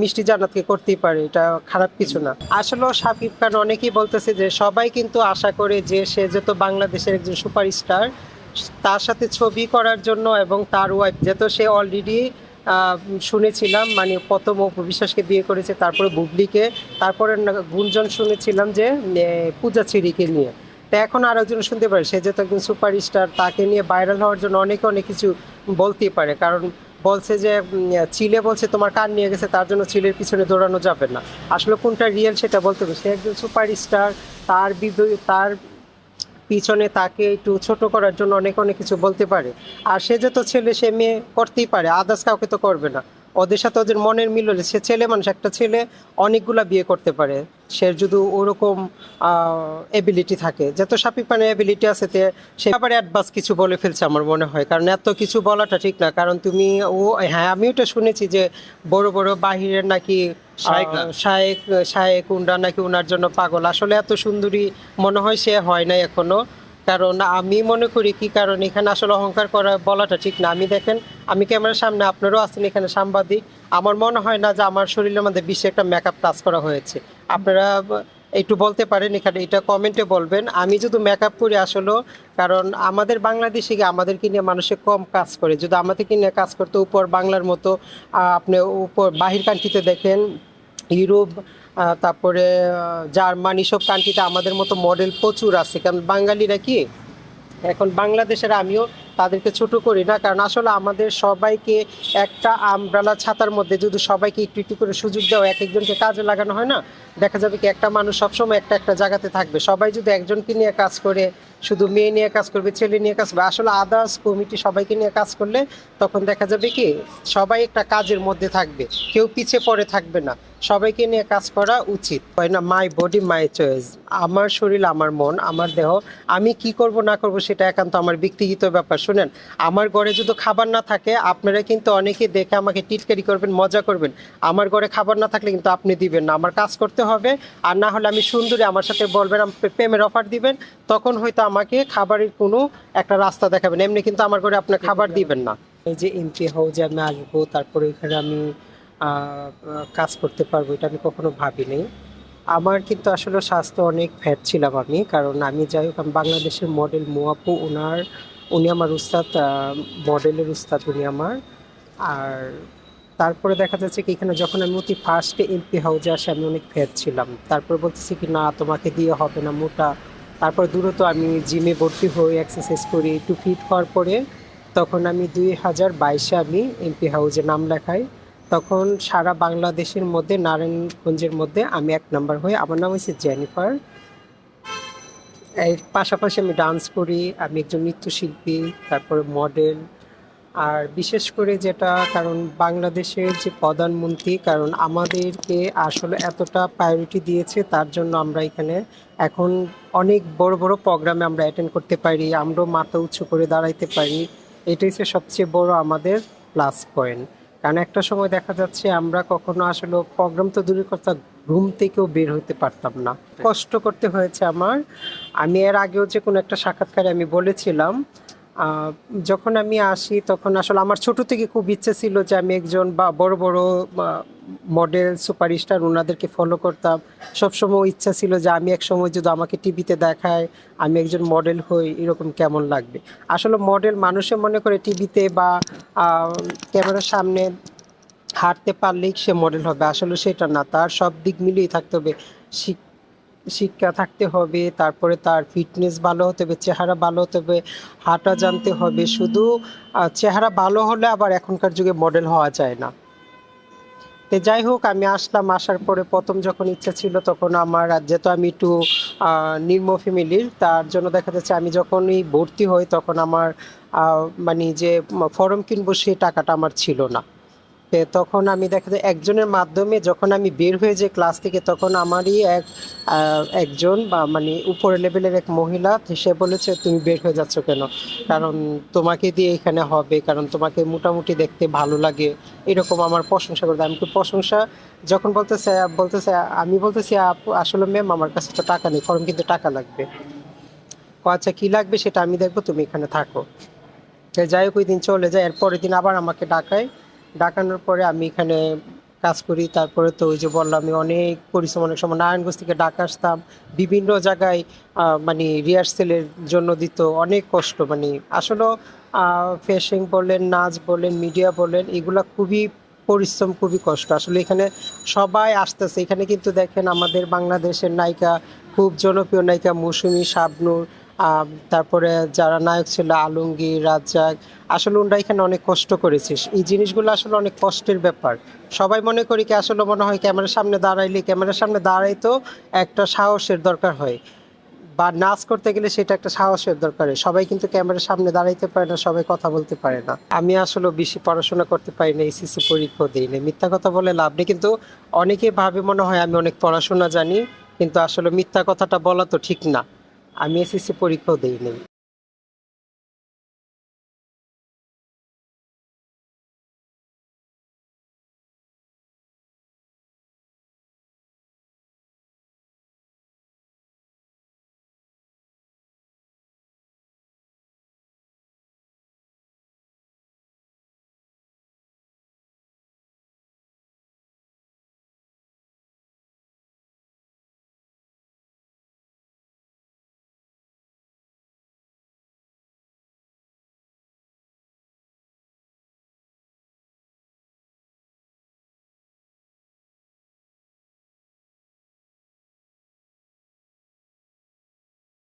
মিষ্টি জান্নাতকে করতেই পারে, এটা খারাপ কিছু না। আসলে শাকিব খান অনেকেই বলতেছে যে সবাই কিন্তু আশা করে যে সে যত বাংলাদেশের একজন সুপারস্টার, তার সাথে ছবি করার জন্য এবং তার ওয়াইফ যেহেতু সে অলরেডি শুনেছিলাম মানে প্রথম অপু বিশ্বাসকে বিয়ে করেছে, তারপরে বুবলিকে, তারপরে গুঞ্জন শুনেছিলাম যে পূজা চেরিকে নিয়ে। তা এখন আর একজন শুনতে পারে সে যেহেতু একজন সুপারস্টার, তাকে নিয়ে ভাইরাল হওয়ার জন্য অনেকে অনেক কিছু বলতেই পারে। কারণ বলছে যে চিলে বলছে তোমার কান নিয়ে গেছে, তার জন্য চিলের পিছনে দৌড়ানো যাবে না। আসলে কোনটা রিয়েল সেটা বলতে হবে। সে একজন সুপারস্টার, তার পিছনে তাকে একটু ছোট করার জন্য অনেক অনেক কিছু বলতে পারে। আর সে যে তো ছেলে, সে মেয়ে করতেই পারে, আদার্স কাউকে তো করবে না। ওদের সাথে ওদের মনের মিল হলে, সে ছেলে মানুষ, একটা ছেলে অনেকগুলা বিয়ে করতে পারে সে যদি ওরকম এবিলিটি থাকে। যত শাকিব খানের এবিলিটি আছে সে আবার অ্যাডভান্স কিছু বলে ফেলছে আমার মনে হয়, কারণ এত কিছু বলাটা ঠিক না। কারণ তুমি ও, হ্যাঁ আমি ওটা শুনেছি যে বড় বড় বাহিরের নাকি শায়েক শায়েক উন্ডা নাকি উনার জন্য পাগল। আসলে এত সুন্দরী মনে হয় সে হয় নাই এখনো। কারণ আমি মনে করি কি, কারণ এখানে আসলে অহংকার করা বলাটা ঠিক না। আমি দেখেন, আমি ক্যামেরার সামনে, আপনারাও আছেন এখানে সাংবাদিক, আমার মনে হয় না যে আমার শরীরের মধ্যে বেশি একটা মেকআপ টাচ করা হয়েছে। আপনারা একটু বলতে পারেন এখানে, এটা কমেন্টে বলবেন। আমি যদি মেকআপ করি আসলেও, কারণ আমাদের বাংলাদেশে গিয়ে আমাদেরকে নিয়ে মানুষে কম কাজ করে। যদি আমাদেরকে নিয়ে কাজ করতে উপর বাংলার মতো, আপনি উপর বাহির কান্ট্রিতে দেখেন, ইউরোপ, তারপরে জার্মানি, সব কান্ট্রিতে আমাদের মতো মডেল প্রচুর আছে। কারণ বাঙালিরা কি এখন বাংলাদেশের, আমিও তাদেরকে ছোট করি না, কারণ আসলে আমাদের সবাইকে একটা আমব্রেলা ছাতার মধ্যে যদি সবাইকে একটু একটু করে সুযোগ দেওয়া, এক একজনকে কাজে লাগানো হয় না, দেখা যাবে কি একটা মানুষ সবসময় একটা একটা জায়গাতে থাকবে। সবাই যদি একজনকে নিয়ে কাজ করে, শুধু মেয়ে নিয়ে কাজ করবে, ছেলে নিয়ে কাজ করবে, আসলে আদার্স কমিটি সবাইকে নিয়ে কাজ করলে তখন দেখা যাবে কি সবাই একটা কাজের মধ্যে থাকবে, কেউ পিছিয়ে পড়ে থাকবে না। সবাইকে নিয়ে কাজ করা উচিত, হয় না? মাই বডি মাই চয়েস, আমার শরীর আমার মন আমার দেহ, আমি কি করব না করব সেটা একান্ত আমার ব্যক্তিগত ব্যাপার। শুনেন, আমার ঘরে যদি খাবার না থাকে, আপনারা কিন্তু অনেকে দেখে আমাকে টিটকারি করবেন, মজা করবেন। আমার ঘরে খাবার না থাকলে কিন্তু আপনি দিবেন না, আমার কাজ করতে হবে। আর না হলে আমি সুন্দরী, আমার সাথে বলবেন, প্রেমের অফার দিবেন, তখন হয়তো আমাকে খাবারের কোনো একটা রাস্তা দেখাবেন। এমনি কিন্তু আমার ঘরে আপনি খাবার দিবেন না। এই যে এন্ট্রি হাউজে আমি আসবো, তারপরে এখানে আমি কাজ করতে পারবো, এটা আমি কখনো ভাবিনি। আমার কিন্তু আসলে স্বাস্থ্য অনেক ফ্যাট ছিলাম আমি, কারণ আমি যাই হোক, আমি বাংলাদেশের মডেল মুয়াপু, উনি আমার উস্তাদ, মডেলের উস্তাদ উনি আমার। আর তারপরে দেখা যাচ্ছে কি এখানে যখন আমি অতি ফার্স্টে এমপি হাউজে আসি, আমি অনেক ফ্যাট ছিলাম। তারপরে বলতেছি কি না, তোমাকে দিয়ে হবে না, মোটা। তারপর দ্রুত আমি জিমে ভর্তি হয়ে এক্সারসাইজ করি, একটু ফিট হওয়ার পরে তখন আমি 2022-এ আমি এমপি হাউজে নাম লেখাই। তখন সারা বাংলাদেশের মধ্যে, নারায়ণগঞ্জের মধ্যে আমি 1 নাম্বার হয়ে, আমার নাম হচ্ছে জেনিফার। এর পাশাপাশি আমি ডান্স করি, আমি একজন নৃত্যশিল্পী, তারপরে মডেল। আর বিশেষ করে যেটা, কারণ বাংলাদেশের যে প্রধানমন্ত্রী, কারণ আমাদেরকে আসলে এতটা প্রায়োরিটি দিয়েছে, তার জন্য আমরা এখানে এখন অনেক বড় বড় প্রোগ্রামে আমরা অ্যাটেন্ড করতে পারি, আমরাও মাথা উঁচু করে দাঁড়াইতে পারি। এটাই হচ্ছে সবচেয়ে বড় আমাদের প্লাস পয়েন্ট। কারণ একটা সময় দেখা যাচ্ছে আমরা কখনো আসলে প্রোগ্রাম তো দূরের কথা, ঘুম থেকেও বের হতে পারতাম না, কষ্ট করতে হয়েছে আমার। আমি এর আগেও যে কোনো একটা সাক্ষাৎকারে আমি বলেছিলাম, আহ, যখন আমি আসি তখন আসলে আমার ছোট থেকে খুব ইচ্ছে ছিল যে আমি একজন বা বড় বড় মডেল সুপারস্টার ওনাদেরকে ফলো করতাম। সবসময় ইচ্ছা ছিল যে আমি এক সময় যদি আমাকে টিভিতে দেখায় আমি একজন মডেল হই, এরকম কেমন লাগবে। আসলে মডেল মানুষে মনে করে টিভিতে বা ক্যামেরার সামনে হাঁটতে পারলেই সে মডেল হবে, আসলে সেটা না। তার সব দিক মিলিয়ে থাকতে হবে, শিক্ষা থাকতে হবে, তারপরে তার ফিটনেস ভালো হতে হবে, চেহারা ভালো হতে হবে, হাঁটা জানতে হবে। শুধু চেহারা ভালো হলে আবার এখনকার যুগে মডেল হওয়া যায় না। তো যাই হোক, আমি আসলাম, আসার পরে প্রথম যখন ইচ্ছা ছিল তখন আমার, আর যেহেতু আমি একটু নিম্ন ফ্যামিলির, তার জন্য দেখা যাচ্ছে আমি যখনই ভর্তি হই তখন আমার মানে যে ফর্ম কিনবো সেই টাকাটা আমার ছিল না। তখন আমি দেখা যায় একজনের মাধ্যমে যখন আমি বের হয়ে যাই ক্লাস থেকে, তখন আমারই একজন বা মানে উপরের লেভেলের এক মহিলা, সে বলেছে তুমি বের হয়ে যাচ্ছ কেন, কারণ তোমাকে দিয়ে এখানে হবে, কারণ তোমাকে মোটামুটি দেখতে ভালো লাগে, এরকম আমার প্রশংসা করতে। আমি কি প্রশংসা যখন বলতেছে বলতেছে আমি বলতেছি আসলে ম্যাম আমার কাছে তো টাকা নেই, ফর্ম কিন্তু টাকা লাগবে। আচ্ছা কী লাগবে সেটা আমি দেখবো, তুমি এখানে থাকো। যাই হোক, ওই দিন চলে যায়। এর পরের দিন আবার আমাকে ডাকায়, ডাকানোর পরে আমি এখানে কাজ করি। তারপরে তো ওই যে বললাম আমি অনেক পরিশ্রম, অনেক সময় নারায়ণগঞ্জ থেকে ঢাকা আসতাম। বিভিন্ন জায়গায় মানে রিহার্সেলের জন্য দিত। অনেক কষ্ট মানে আসলেও ফেশিং বলেন, নাচ বলেন, মিডিয়া বলেন এগুলা খুবই পরিশ্রম, খুবই কষ্ট। আসলে এখানে সবাই আসতেছে। এখানে কিন্তু দেখেন আমাদের বাংলাদেশের নায়িকা, খুব জনপ্রিয় নায়িকা মৌসুমী, শাবনূর, তারপরে যারা নায়ক ছিল আলমগীর, রাজ্জাক, আসলে ওনারা এখানে অনেক কষ্ট করেছিস। এই জিনিসগুলো আসলে অনেক কষ্টের ব্যাপার। সবাই মনে করি কি আসলে মনে হয় ক্যামেরার সামনে দাঁড়াইতেও একটা সাহসের দরকার হয়, বা নাচ করতে গেলে সেটা একটা সাহসের দরকার হয়। সবাই কিন্তু ক্যামেরার সামনে দাঁড়াইতে পারে না, সবাই কথা বলতে পারে না। আমি আসলে বেশি পড়াশোনা করতে পারি না, এসএসসি পরীক্ষাও দিই না। মিথ্যা কথা বলে লাভ নেই, কিন্তু অনেকে ভাবে মনে হয় আমি অনেক পড়াশোনা জানি, কিন্তু আসলে মিথ্যা কথাটা বলা তো ঠিক না। আমি এসএসসি পরীক্ষাও দিই নাই।